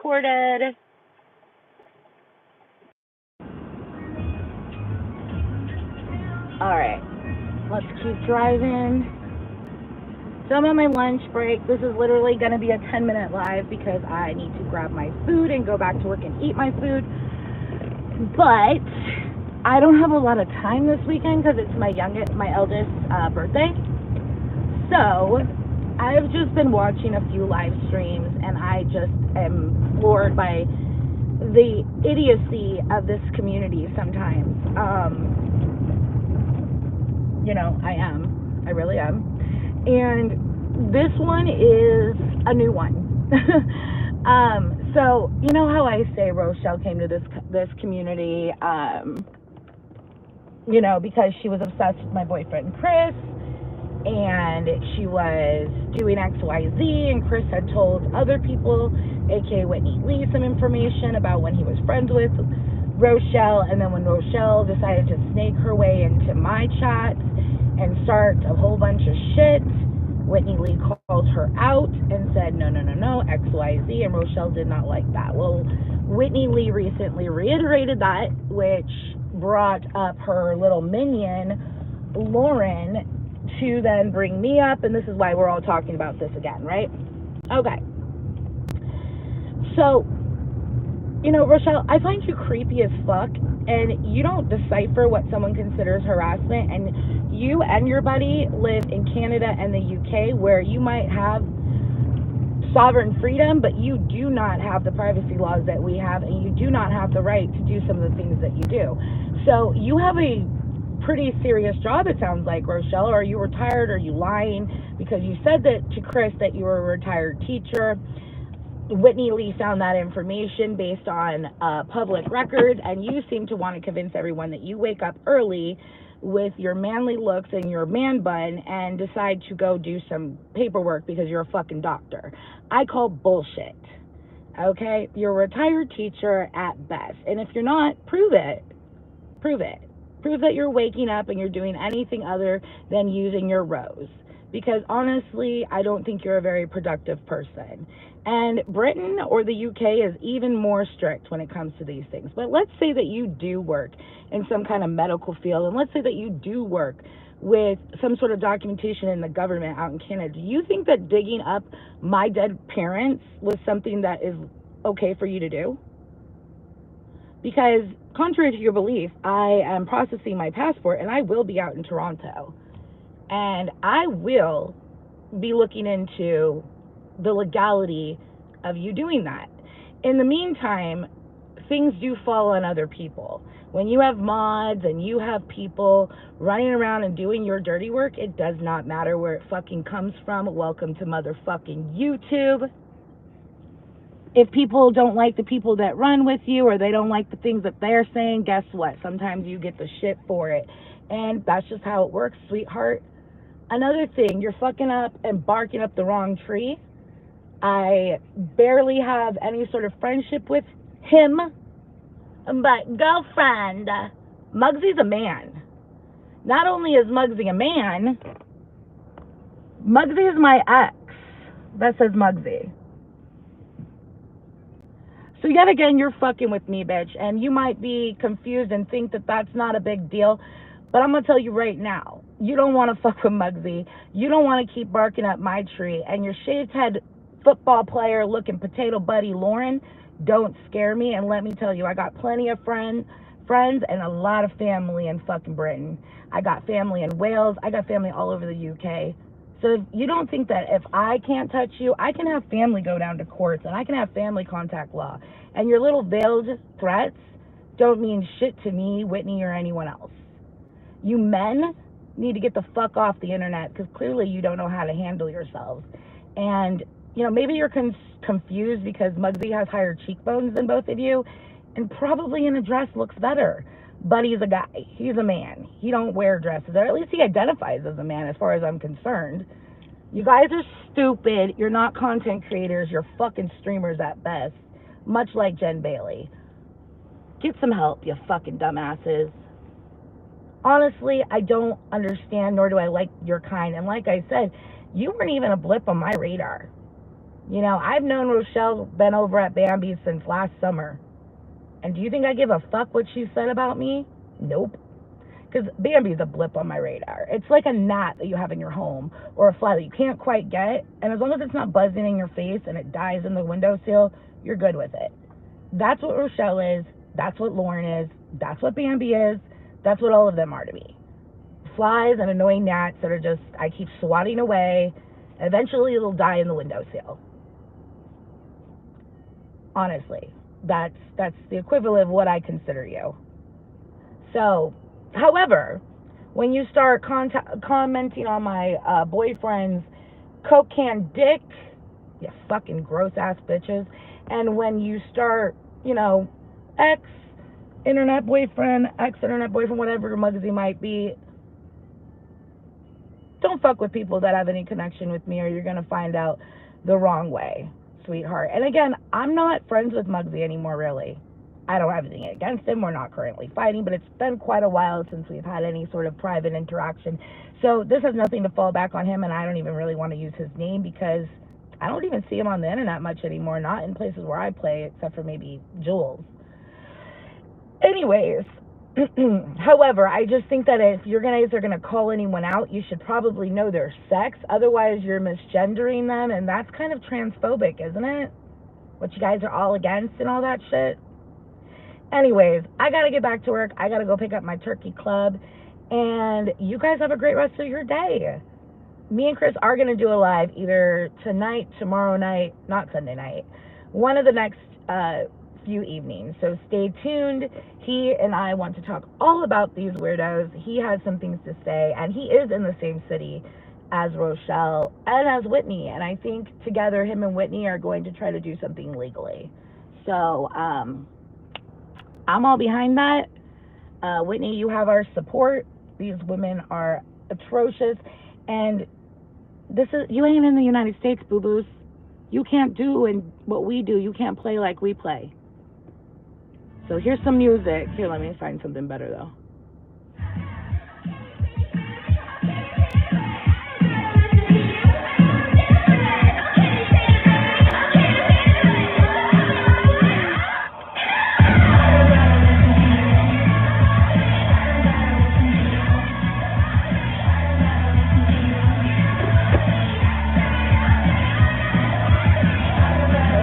Recorded. Alright, let's keep driving. So I'm on my lunch break. This is literally going to be a 10-minute live because I need to grab my food and go back to work and eat my food. But I don't have a lot of time this weekend because it's my eldest birthday. So I've just been watching a few live streams and I just am floored by the idiocy of this community sometimes. I really am. And this one is a new one. So you know how I say Rochelle came to this community, because she was obsessed with my boyfriend Chris, and she was doing XYZ, and Chris had told other people, aka Whitney Lee, some information about when he was friends with Rochelle, and then when Rochelle decided to snake her way into my chat and start a whole bunch of shit, Whitney Lee called her out and said, no, XYZ, and Rochelle did not like that. Well, Whitney Lee recently reiterated that, which brought up her little minion, Lauren, to then bring me up, and this is why we're all talking about this again, right? Okay. So, Rochelle, I find you creepy as fuck, and you don't decipher what someone considers harassment, and you and your buddy live in Canada and the UK, where you might have sovereign freedom, but you do not have the privacy laws that we have, and you do not have the right to do some of the things that you do. So you have a pretty serious job, it sounds like, Rochelle. Or are you retired? Or are you lying? Because you said that to Chris that you were a retired teacher. Whitney Lee found that information based on public records, and you seem to want to convince everyone that you wake up early with your manly looks and your man bun and decide to go do some paperwork because you're a fucking doctor. I call bullshit. Okay? You're a retired teacher at best. And if you're not, prove it. Prove it. Prove that you're waking up and you're doing anything other than using your rose. Because honestly, I don't think you're a very productive person. And Britain or the UK is even more strict when it comes to these things. But let's say that you do work in some kind of medical field, and let's say that you do work with some sort of documentation in the government out in Canada. Do you think that digging up my dead parents was something that is okay for you to do? Because contrary to your belief, I am processing my passport, and I will be out in Toronto. And I will be looking into the legality of you doing that. In the meantime, things do fall on other people. When you have mods and you have people running around and doing your dirty work, it does not matter where it fucking comes from. Welcome to motherfucking YouTube. If people don't like the people that run with you, or they don't like the things that they're saying, guess what? Sometimes you get the shit for it. And that's just how it works, sweetheart. Another thing, you're fucking up and barking up the wrong tree. I barely have any sort of friendship with him, but girlfriend, Muggsy's a man. Not only is Muggsy a man, Muggsy is my ex. That says Muggsy. So yet again, you're fucking with me, bitch, and you might be confused and think that that's not a big deal, but I'm going to tell you right now, you don't want to fuck with Muggsy. You don't want to keep barking up my tree, and your shaved head football player looking potato buddy Lauren don't scare me. And let me tell you, I got plenty of friends and a lot of family in fucking Britain. I got family in Wales. I got family all over the UK. So if you don't think that if I can't touch you, I can have family go down to courts, and I can have family contact law. And your little veiled threats don't mean shit to me, Whitney, or anyone else. You men need to get the fuck off the internet, because clearly you don't know how to handle yourselves. And, maybe you're confused because Muggsy has higher cheekbones than both of you, and probably in a dress looks better. But he's a guy. He's a man. He don't wear dresses, or at least he identifies as a man as far as I'm concerned. You guys are stupid. You're not content creators. You're fucking streamers at best. Much like Jen Bailey. Get some help, you fucking dumbasses. Honestly, I don't understand, nor do I like your kind. And like I said, you weren't even a blip on my radar. You know, I've known Rochelle been over at Bambi since last summer. And do you think I give a fuck what she said about me? Nope. Because Bambi's a blip on my radar. It's like a gnat that you have in your home or a fly that you can't quite get. And as long as it's not buzzing in your face and it dies in the windowsill, you're good with it. That's what Rochelle is. That's what Lauren is. That's what Bambi is. That's what all of them are to me. Flies and annoying gnats that are just, I keep swatting away. And eventually it'll die in the windowsill. Honestly, that's the equivalent of what I consider you. So, however, when you start commenting on my boyfriend's Coke can dick, you fucking gross ass bitches, and when you start, you know, ex-internet boyfriend, whatever Muggsy might be, don't fuck with people that have any connection with me or you're going to find out the wrong way, sweetheart. And again, I'm not friends with Muggsy anymore, really. I don't have anything against him. We're not currently fighting, but it's been quite a while since we've had any sort of private interaction. So this has nothing to fall back on him, and I don't even really want to use his name because I don't even see him on the internet much anymore, not in places where I play, except for maybe Jules. Anyways, however, I just think that if you guys are going to call anyone out, you should probably know their sex. Otherwise, you're misgendering them, and that's kind of transphobic, isn't it? What you guys are all against and all that shit. Anyways, I got to get back to work. I got to go pick up my turkey club. And you guys have a great rest of your day. Me and Chris are going to do a live either tonight, tomorrow night, not Sunday night, one of the next few evenings. So stay tuned. He and I want to talk all about these weirdos. He has some things to say, and he is in the same city as Rochelle and as Whitney. And I think together him and Whitney are going to try to do something legally. So, I'm all behind that. Whitney, you have our support. These women are atrocious. And you ain't in the United States, boo-boos. You can't do what we do. You can't play like we play. So here's some music. Here, let me find something better, though.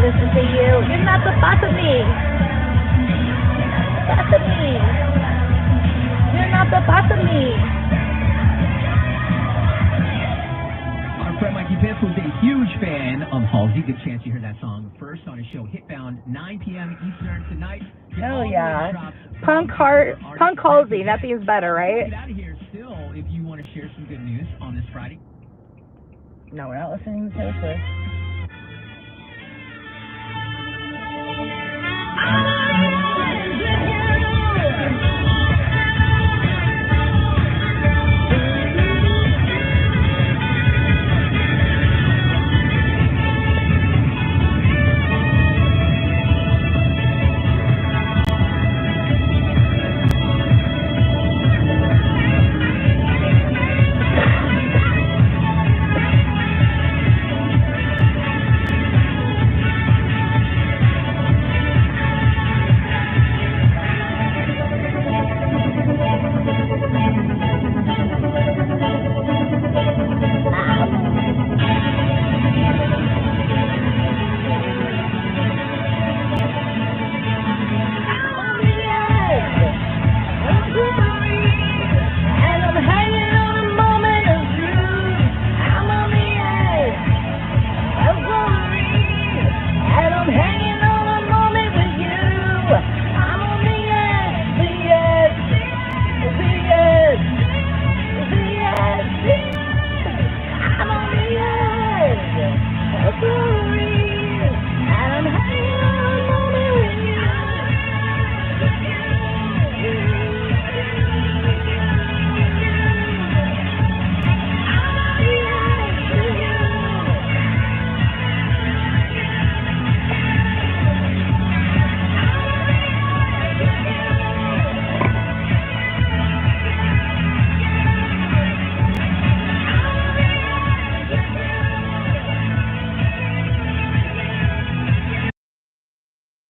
Listen to you. You're not the boss of me. Boss of me. You're not the boss of me. Our friend Mikey Biff was a huge fan of Halsey. Good chance you heard that song first on his show Hitbound, 9 p.m. Eastern tonight. Hell yeah. Punk Halsey. Nothing's better, right? Get out of here still if you want to share some good news on this Friday. No, we're not listening to Taylor Swift.